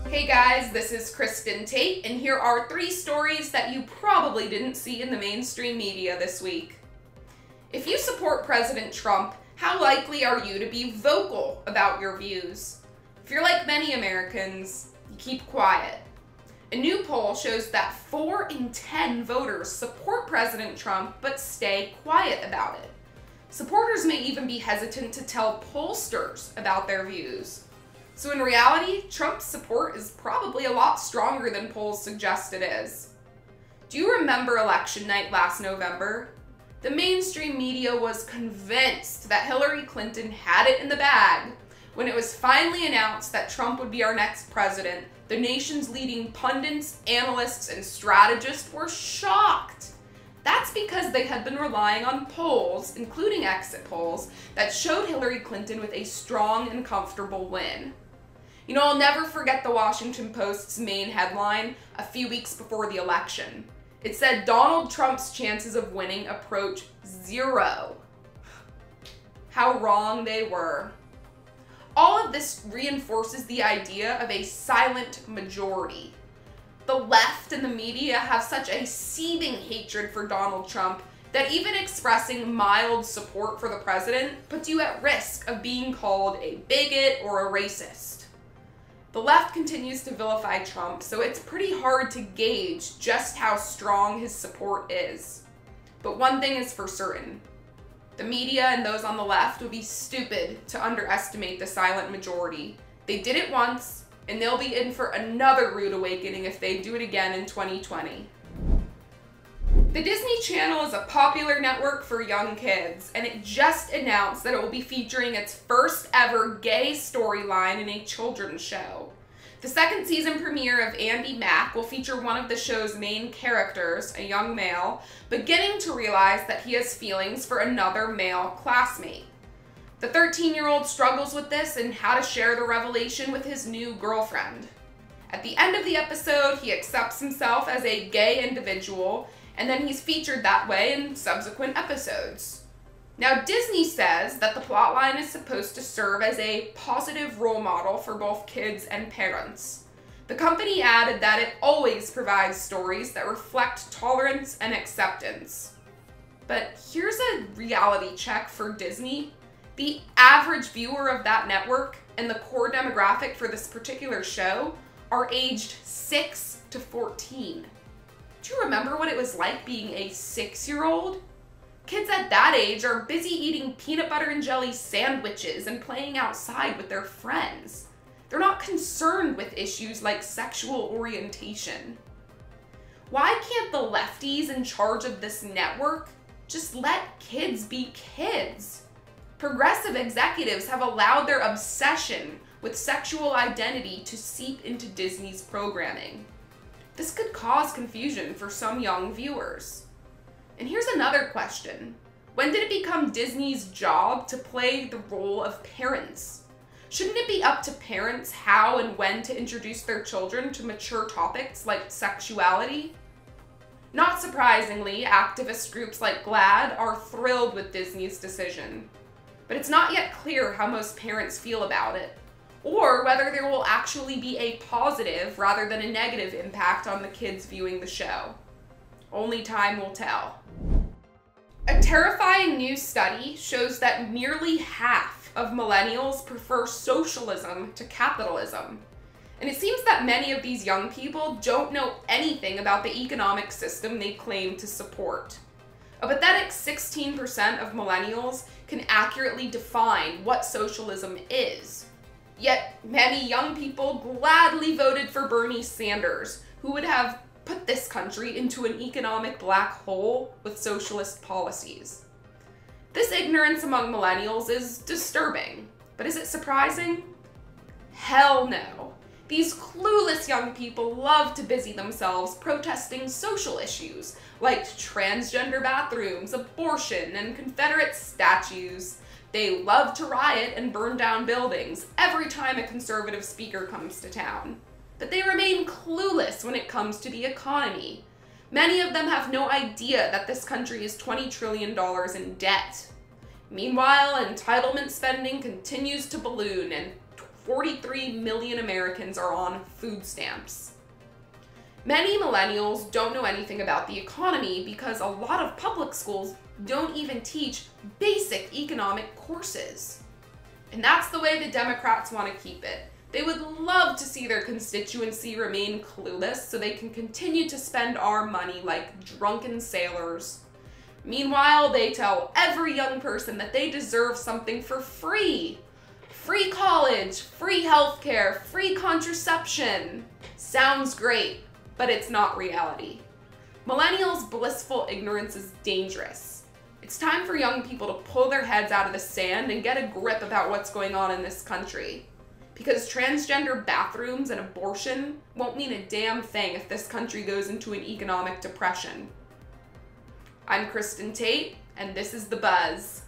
Hey guys, this is Kristin Tate, and here are 3 stories that you probably didn't see in the mainstream media this week. If you support President Trump, how likely are you to be vocal about your views? If you're like many Americans, you keep quiet. A new poll shows that 4 in 10 voters support President Trump but stay quiet about it. Supporters may even be hesitant to tell pollsters about their views. So in reality, Trump's support is probably a lot stronger than polls suggest it is. Do you remember election night last November? The mainstream media was convinced that Hillary Clinton had it in the bag. When it was finally announced that Trump would be our next president, the nation's leading pundits, analysts, and strategists were shocked. That's because they had been relying on polls, including exit polls, that showed Hillary Clinton with a strong and comfortable win. You know, I'll never forget the Washington Post's main headline a few weeks before the election. It said, "Donald Trump's chances of winning approach 0. How wrong they were. All of this reinforces the idea of a silent majority. The left and the media have such a seething hatred for Donald Trump that even expressing mild support for the president puts you at risk of being called a bigot or a racist. The left continues to vilify Trump, so it's pretty hard to gauge just how strong his support is. But one thing is for certain. The media and those on the left would be stupid to underestimate the silent majority. They did it once, and they'll be in for another rude awakening if they do it again in 2020. The Disney Channel is a popular network for young kids, and it just announced that it will be featuring its first ever gay storyline in a children's show. The 2nd season premiere of Andy Mack will feature one of the show's main characters, a young male, beginning to realize that he has feelings for another male classmate. The 13-year-old struggles with this and how to share the revelation with his new girlfriend. At the end of the episode, he accepts himself as a gay individual, and then he's featured that way in subsequent episodes. Now, Disney says that the plotline is supposed to serve as a positive role model for both kids and parents. The company added that it always provides stories that reflect tolerance and acceptance. But here's a reality check for Disney. The average viewer of that network and the core demographic for this particular show are aged 6 to 14. Do you remember what it was like being a 6-year-old? Kids at that age are busy eating peanut butter and jelly sandwiches and playing outside with their friends. They're not concerned with issues like sexual orientation. Why can't the lefties in charge of this network just let kids be kids? Progressive executives have allowed their obsession with sexual identity to seep into Disney's programming. This could cause confusion for some young viewers. And here's another question. When did it become Disney's job to play the role of parents? Shouldn't it be up to parents how and when to introduce their children to mature topics like sexuality? Not surprisingly, activist groups like GLAAD are thrilled with Disney's decision. But it's not yet clear how most parents feel about it, or whether there will actually be a positive rather than a negative impact on the kids viewing the show. Only time will tell. A terrifying new study shows that nearly half of millennials prefer socialism to capitalism. And it seems that many of these young people don't know anything about the economic system they claim to support. A pathetic 16% of millennials can accurately define what socialism is. Yet many young people gladly voted for Bernie Sanders, who would have put this country into an economic black hole with socialist policies. This ignorance among millennials is disturbing, but is it surprising? Hell no. These clueless young people love to busy themselves protesting social issues like transgender bathrooms, abortion, and Confederate statues. They love to riot and burn down buildings every time a conservative speaker comes to town. But they remain clueless when it comes to the economy. Many of them have no idea that this country is $20 trillion in debt. Meanwhile, entitlement spending continues to balloon, and 43 million Americans are on food stamps. Many millennials don't know anything about the economy because a lot of public schools don't even teach basic economic courses. And that's the way the Democrats want to keep it. They would love to see their constituency remain clueless so they can continue to spend our money like drunken sailors. Meanwhile, they tell every young person that they deserve something for free. Free college, free healthcare, free contraception. Sounds great, but it's not reality. Millennials' blissful ignorance is dangerous. It's time for young people to pull their heads out of the sand and get a grip about what's going on in this country. Because transgender bathrooms and abortion won't mean a damn thing if this country goes into an economic depression. I'm Kristin Tate, and this is The Buzz.